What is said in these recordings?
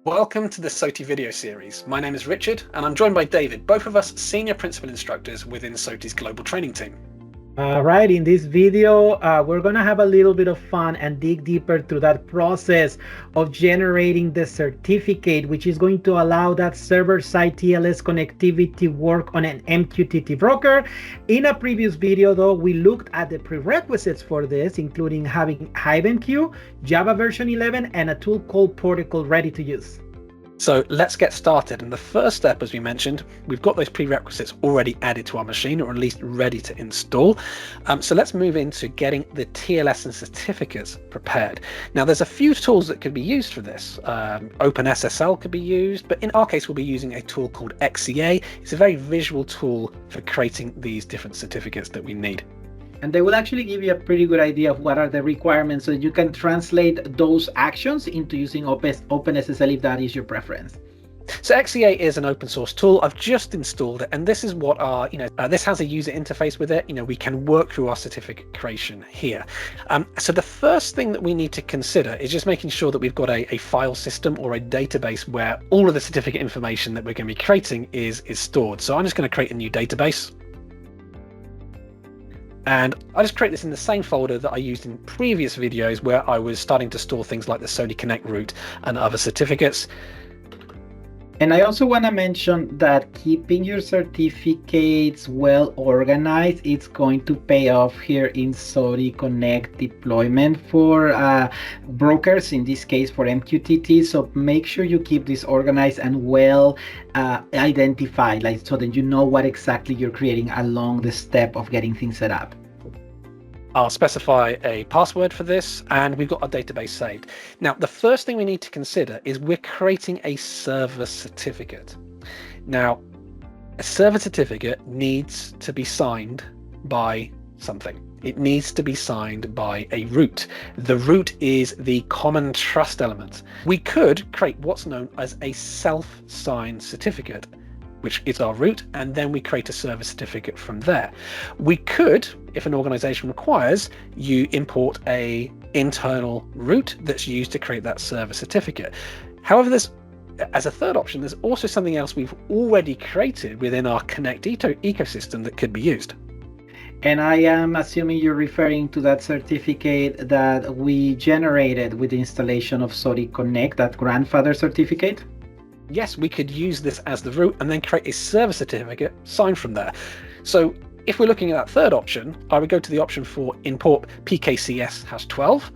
Welcome to the SOTI video series. My name is Richard and I'm joined by David, both of us senior principal instructors within SOTI's global training team. All right, in this video, we're gonna have a little bit of fun and dig deeper through that process of generating the certificate, which is going to allow that server-side TLS connectivity work on an MQTT broker. In a previous video though, we looked at the prerequisites for this, including having HiveMQ, Java version 11, and a tool called Protocol ready to use. So let's get started. And the first step, as we mentioned, we've got those prerequisites already added to our machine, or at least ready to install. So let's move into getting the TLS and certificates prepared. Now, there's a few tools that could be used for this. OpenSSL could be used, but in our case, we'll be using a tool called XCA. It's a very visual tool for creating these different certificates that we need. And they will actually give you a pretty good idea of what are the requirements so you can translate those actions into using OpenSSL if that is your preference. So XCA is an open source tool. I've just installed it, and this is what our, this has a user interface with it. We can work through our certificate creation here. So the first thing that we need to consider is just making sure that we've got a file system or a database where all of the certificate information that we're going to be creating is stored. So I'm just going to create a new database. And I just create this in the same folder that I used in previous videos where I was starting to store things like the SOTI Connect route and other certificates. And I also want to mention that keeping your certificates well organized, it's going to pay off here in SOTI Connect deployment for brokers, in this case for MQTT. So make sure you keep this organized and well identified, so that you know what exactly you're creating along the step of getting things set up. I'll specify a password for this, and we've got our database saved. Now, the first thing we need to consider is we're creating a server certificate. Now, a server certificate needs to be signed by something. It needs to be signed by a root. The root is the common trust element. We could create what's known as a self-signed certificate, which is our root, and then we create a server certificate from there. We could, if an organization requires, you import a internal root that's used to create that server certificate. However, as a third option, there's also something else we've already created within our Connect ecosystem that could be used. And I am assuming you're referring to that certificate that we generated with the installation of SOTI Connect, that grandfather certificate? Yes, we could use this as the root and then create a server certificate signed from there. So if we're looking at that third option, I would go to the option for import pkcs #12,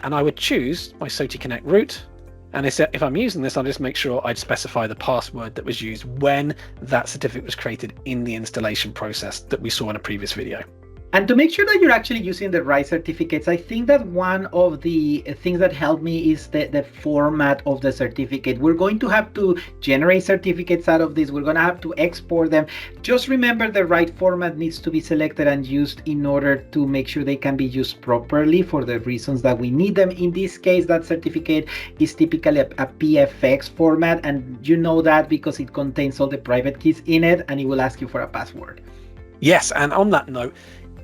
and I would choose my SOTI Connect root. And if I'm using this, I'll just make sure I'd specify the password that was used when that certificate was created in the installation process that we saw in a previous video. And to make sure that you're actually using the right certificates, I think that one of the things that helped me is the format of the certificate. We're going to have to generate certificates out of this. We're going to have to export them. Just remember the right format needs to be selected and used in order to make sure they can be used properly for the reasons that we need them. In this case, that certificate is typically a PFX format, and you know that because it contains all the private keys in it, and it will ask you for a password. Yes, and on that note,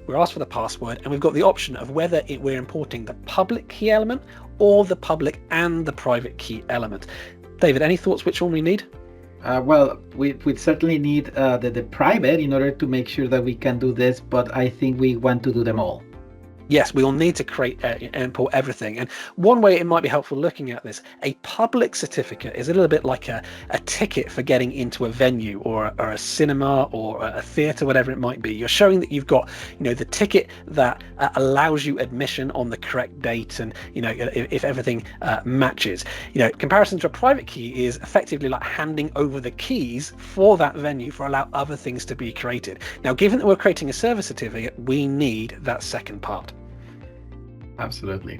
we're asked for the password, and we've got the option of whether we're importing the public key element or the public and the private key element. David, any thoughts which one we need? Well, we certainly need the private in order to make sure that we can do this, but I think we want to do them all. Yes, we'll need to create import everything. And one way it might be helpful looking at this, a public certificate is a little bit like a ticket for getting into a venue or a cinema or a theatre, whatever it might be. You're showing that you've got, the ticket that allows you admission on the correct date, and if everything matches. Comparison to a private key is effectively like handing over the keys for that venue for allow other things to be created. Now, given that we're creating a server certificate, we need that second part. Absolutely.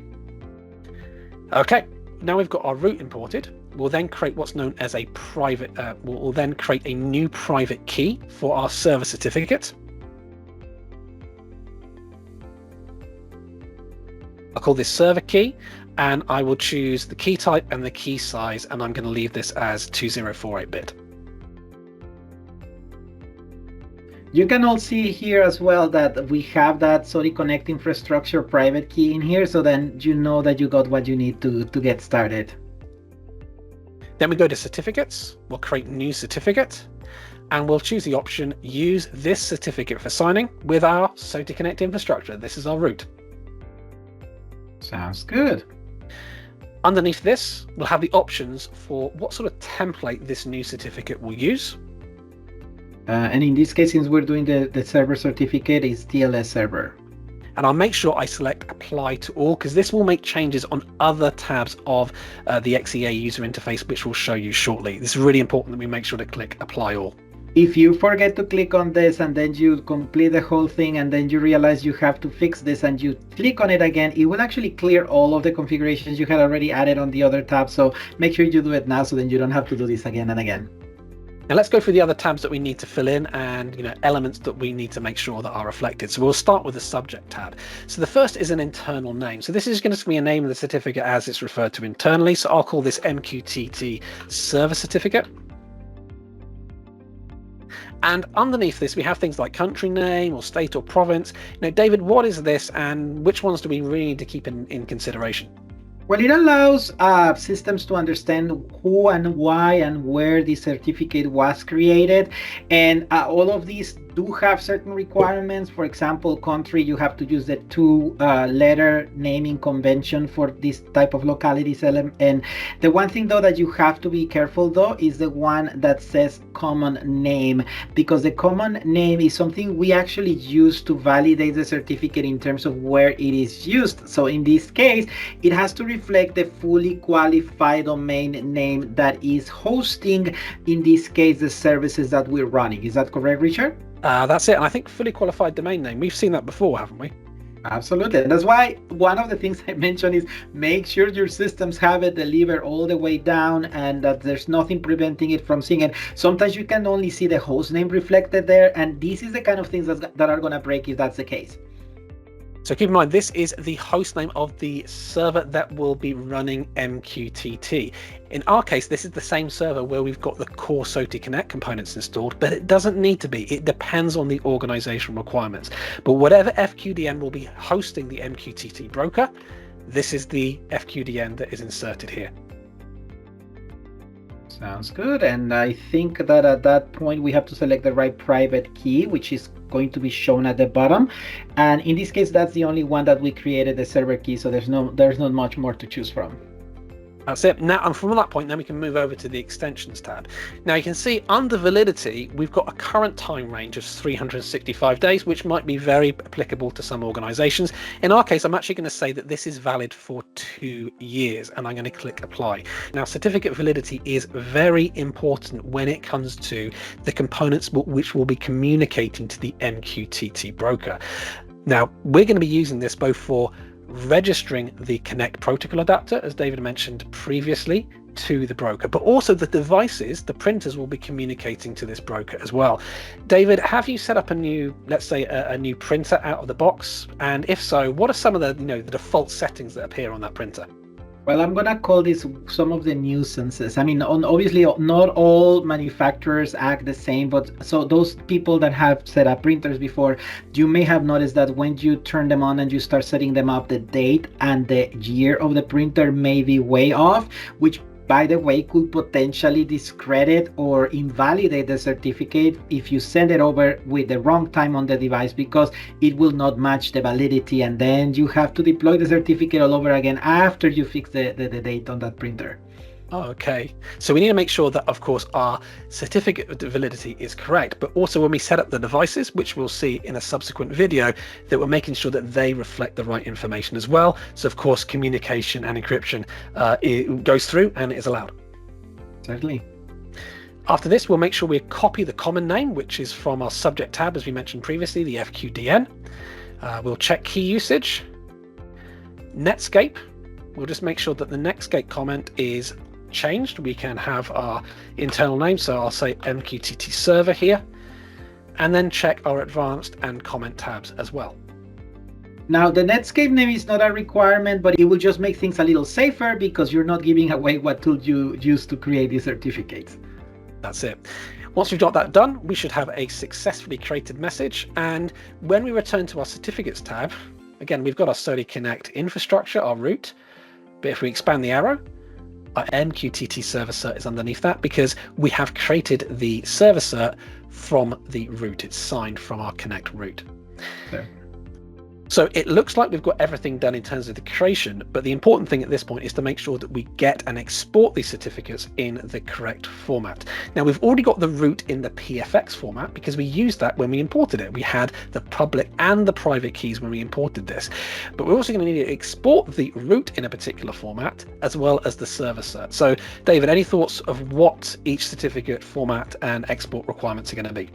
Okay, now we've got our root imported. We'll then create what's known as a private, we'll then create a new private key for our server certificate. I'll call this server key, and I will choose the key type and the key size, and I'm going to leave this as 2048-bit. You can all see here as well that we have that SOTI Connect infrastructure private key in here, so then you know that you got what you need to get started. Then we go to certificates, we'll create new certificate, and we'll choose the option use this certificate for signing with our SOTI Connect infrastructure. This is our root. Sounds good. Underneath this, we'll have the options for what sort of template this new certificate will use. And in this case, since we're doing the server certificate, is TLS server. And I'll make sure I select apply to all, because this will make changes on other tabs of the XEA user interface, which we'll show you shortly. This is really important that we make sure to click apply all. If you forget to click on this and then you complete the whole thing and then you realize you have to fix this and you click on it again, it will actually clear all of the configurations you had already added on the other tab. So make sure you do it now so then you don't have to do this again and again. Now let's go through the other tabs that we need to fill in and elements that we need to make sure that are reflected. So we'll start with the subject tab. So the first is an internal name. So this is going to be a name of the certificate as it's referred to internally. So I'll call this MQTT server certificate. And underneath this, we have things like country name or state or province. David, what is this and which ones do we really need to keep in consideration? Well, it allows systems to understand who and why and where the certificate was created. And all of these do have certain requirements. For example, country, you have to use the two-letter naming convention for this type of localities element. And the one thing, though, that you have to be careful, though, is the one that says common name, because the common name is something we actually use to validate the certificate in terms of where it is used. So in this case, it has to reflect the fully qualified domain name that is hosting, in this case, the services that we're running. Is that correct, Richard? That's it. And I think fully qualified domain name, we've seen that before, haven't we? Absolutely. And that's why one of the things I mentioned is make sure your systems have it delivered all the way down and that there's nothing preventing it from seeing it. Sometimes you can only see the host name reflected there. And this is the kind of things that are going to break if that's the case. So keep in mind, this is the host name of the server that will be running MQTT. In our case, this is the same server where we've got the core SOTI Connect components installed, but it doesn't need to be. It depends on the organization requirements. But whatever FQDN will be hosting the MQTT broker, this is the FQDN that is inserted here. Sounds good. And I think that at that point, we have to select the right private key, which is going to be shown at the bottom. And in this case, that's the only one that we created, the server key. So there's not much more to choose from. That's it. Now, and from that point, then we can move over to the extensions tab. Now you can see under validity, we've got a current time range of 365 days, which might be very applicable to some organizations. In our case, I'm actually going to say that this is valid for 2 years, and I'm going to click apply. Now, certificate validity is very important when it comes to the components which will be communicating to the MQTT broker. Now, we're going to be using this both for registering the Connect protocol adapter, as David mentioned previously, to the broker, but also the devices, the printers, will be communicating to this broker as well. David, have you set up a new, let's say a new printer out of the box? And if so, what are some of the the default settings that appear on that printer? Well, I'm going to call this some of the nuisances. I mean, obviously, not all manufacturers act the same, but so those people that have set up printers before, you may have noticed that when you turn them on and you start setting them up, the date and the year of the printer may be way off, which, by the way, could potentially discredit or invalidate the certificate if you send it over with the wrong time on the device, because it will not match the validity, and then you have to deploy the certificate all over again after you fix the date on that printer. Oh, okay, so we need to make sure that, of course, our certificate validity is correct, but also when we set up the devices, which we'll see in a subsequent video, that we're making sure that they reflect the right information as well. So, of course, communication and encryption it goes through and is allowed. Certainly. After this, we'll make sure we copy the common name, which is from our subject tab, as we mentioned previously, the FQDN. We'll check key usage. Netscape. We'll just make sure that the Netscape comment is changed. We can have our internal name, so I'll say MQTT server here, and then check our advanced and comment tabs as well. Now, the Netscape name is not a requirement, but it will just make things a little safer because you're not giving away what tools you use to create these certificates. That's it. Once we've got that done, we should have a successfully created message, and when we return to our certificates tab, again, we've got our SOTI Connect infrastructure, our root, but if we expand the arrow, our MQTT server cert is underneath that because we have created the server cert from the root. It's signed from our Connect root. Okay. So it looks like we've got everything done in terms of the creation, but the important thing at this point is to make sure that we get and export these certificates in the correct format. Now we've already got the root in the PFX format because we used that when we imported it. We had the public and the private keys when we imported this, but we're also going to need to export the root in a particular format as well as the server cert. So David, any thoughts of what each certificate format and export requirements are going to be?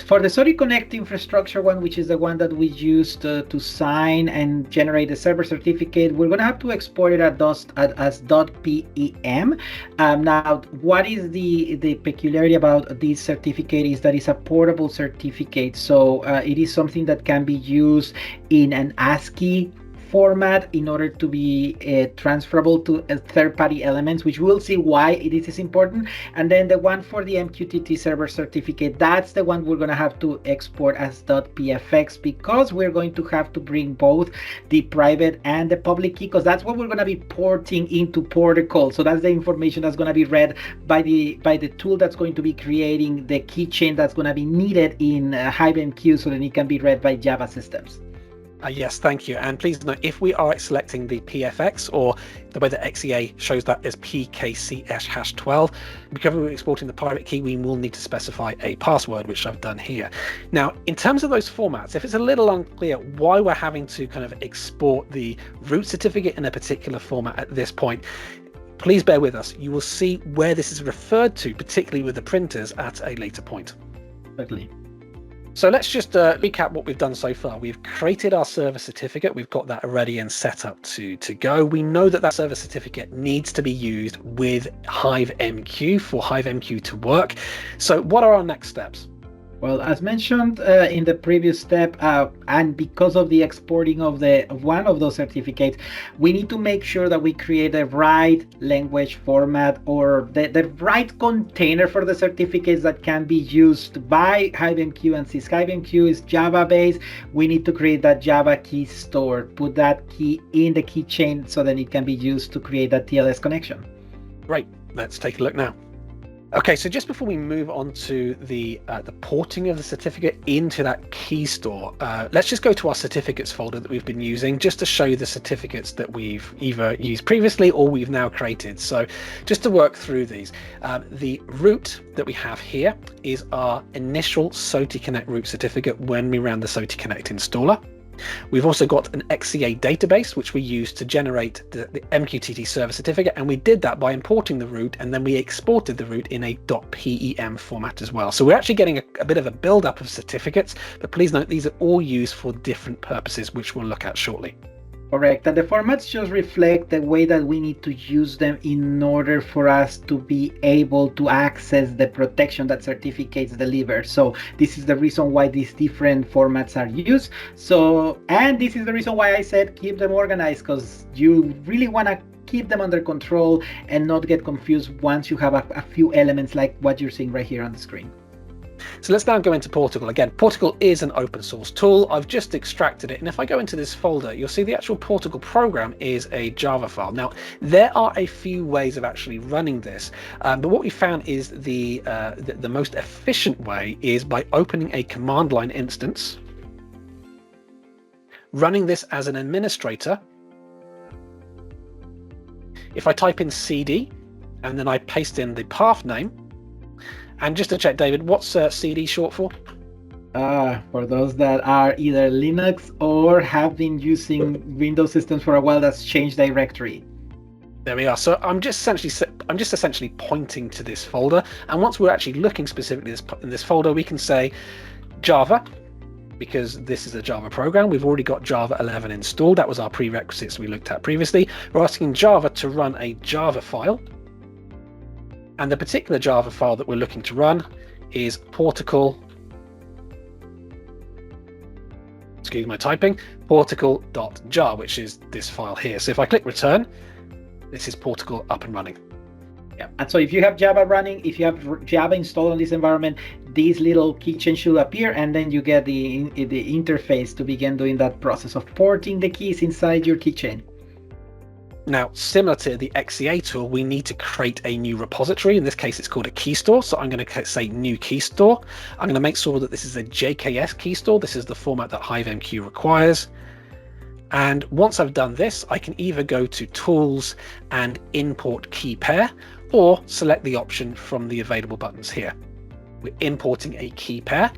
For the SOTI Connect infrastructure one, which is the one that we used to sign and generate the server certificate, we're going to have to export it as .pem. Now, what is the peculiarity about this certificate is that it's a portable certificate. So it is something that can be used in an ASCII format in order to be transferable to third-party elements, which we'll see why it is important. And then the one for the MQTT server certificate, that's the one we're going to have to export as .pfx because we're going to have to bring both the private and the public key, because that's what we're going to be porting into protocol. So that's the information that's going to be read by the tool that's going to be creating the keychain that's going to be needed in HiveMQ so that it can be read by Java systems. Yes, thank you. And please note, if we are selecting the PFX, or the way that XEA shows that is PKCS#12, because we're exporting the private key, we will need to specify a password, which I've done here. Now, in terms of those formats, if it's a little unclear why we're having to kind of export the root certificate in a particular format at this point, please bear with us. You will see where this is referred to, particularly with the printers, at a later point. Certainly. So let's just recap what we've done so far. We've created our server certificate. We've got that ready and set up to go. We know that that server certificate needs to be used with HiveMQ for HiveMQ to work. So what are our next steps? Well, as mentioned in the previous step, and because of the exporting of one of those certificates, we need to make sure that we create the right language format or the right container for the certificates that can be used by HiveMQ. And since HiveMQ is Java based, we need to create that Java key store, put that key in the keychain so that it can be used to create that TLS connection. Great, let's take a look now. Okay, so just before we move on to the porting of the certificate into that key store, let's just go to our certificates folder that we've been using just to show you the certificates that we've either used previously or we've now created. So just to work through these, the root that we have here is our initial SOTI Connect root certificate when we ran the SOTI Connect installer. We've also got an XEA database, which we use to generate the MQTT server certificate, and we did that by importing the root, and then we exported the root in a .pem format as well. So we're actually getting a bit of a build-up of certificates, but please note these are all used for different purposes, which we'll look at shortly. Correct, and the formats just reflect the way that we need to use them in order for us to be able to access the protection that certificates deliver. So this is the reason why these different formats are used. So, and this is the reason why I said keep them organized, because you really want to keep them under control and not get confused once you have a few elements like what you're seeing right here on the screen. So let's now go into Portugal. Again, Portugal is an open source tool. I've just extracted it, and if I go into this folder, you'll see the actual Portugal program is a Java file. Now, there are a few ways of actually running this, but what we found is the most efficient way is by opening a command line instance, running this as an administrator. If I type in CD, and then I paste in the path name, and just to check, David, what's CD short for? For those that are either Linux or have been using Windows systems for a while, that's change directory. There we are. So I'm just essentially pointing to this folder, and once we're actually looking specifically in this folder, we can say Java, because this is a Java program. We've already got Java 11 installed. That was our prerequisites we looked at previously. We're asking Java to run a Java file. And the particular Java file that we're looking to run is portical, excuse my typing, portical.jar, which is this file here. So if I click return, this is Portical up and running. Yeah, and so if you have Java running, if you have Java installed on this environment, these little keychain should appear, and then you get the interface to begin doing that process of porting the keys inside your keychain. Now, similar to the XCA tool, we need to create a new repository. In this case, it's called a key store. So I'm going to say new key store. I'm going to make sure that this is a JKS key store. This is the format that HiveMQ requires. And once I've done this, I can either go to Tools and Import Key Pair, or select the option from the available buttons here. We're importing a key pair.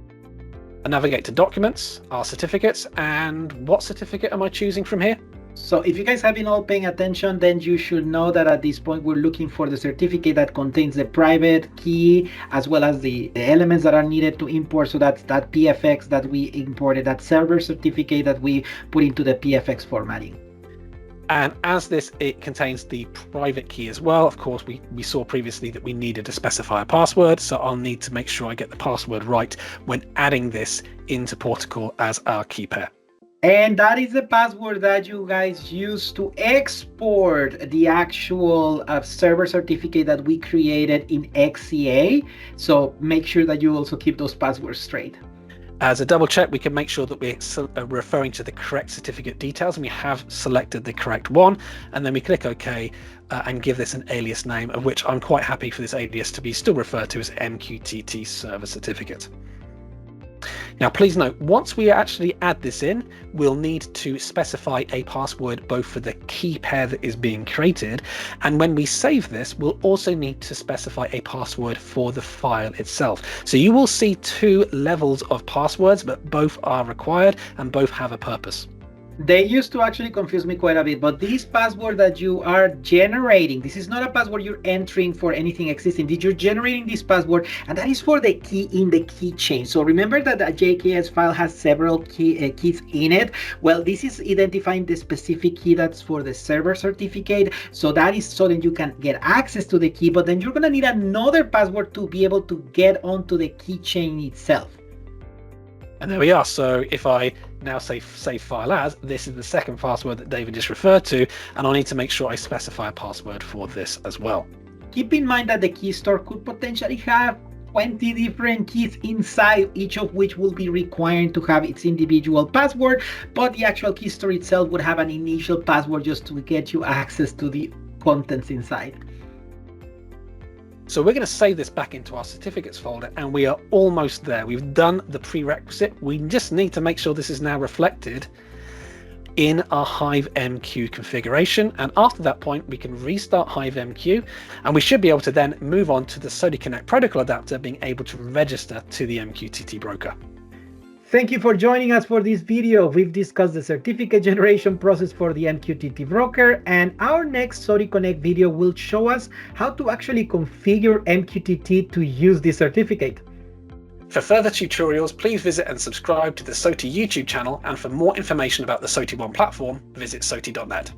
I navigate to Documents, our certificates, and what certificate am I choosing from here? So if you guys have been all paying attention, then you should know that at this point we're looking for the certificate that contains the private key as well as the elements that are needed to import. So that's that PFX that we imported, that server certificate that we put into the PFX formatting. And as this, it contains the private key as well. Of course, we saw previously that we needed to specify a password. So I'll need to make sure I get the password right when adding this into Portico as our key pair. And that is the password that you guys use to export the actual server certificate that we created in XCA. So make sure that you also keep those passwords straight. As a double check, we can make sure that we're referring to the correct certificate details, and we have selected the correct one. And then we click OK and give this an alias name, of which I'm quite happy for this alias to be still referred to as MQTT server certificate. Now, please note, once we actually add this in, we'll need to specify a password both for the key pair that is being created, and when we save this, we'll also need to specify a password for the file itself. So you will see two levels of passwords, but both are required and both have a purpose. They used to actually confuse me quite a bit, but this password that you are generating, this is not a password you're entering for anything existing. You're generating this password, and that is for the key in the keychain. So remember that the JKS file has several keys in it. Well, this is identifying the specific key that's for the server certificate. So that is so that you can get access to the key, but then you're going to need another password to be able to get onto the keychain itself. And there we are. So if I now say save file as, this is the second password that David just referred to, and I'll need to make sure I specify a password for this as well. Keep in mind that the key store could potentially have 20 different keys inside, each of which will be required to have its individual password, but the actual key store itself would have an initial password just to get you access to the contents inside. So we're going to save this back into our certificates folder, and we are almost there. We've done the prerequisite. We just need to make sure this is now reflected in our HiveMQ configuration. And after that point, we can restart HiveMQ, and we should be able to then move on to the SOTI Connect protocol adapter being able to register to the MQTT broker. Thank you for joining us for this video. We've discussed the certificate generation process for the MQTT broker, and our next SOTI Connect video will show us how to actually configure MQTT to use this certificate. For further tutorials, please visit and subscribe to the SOTI YouTube channel, and for more information about the SOTI One platform, visit SOTI.net.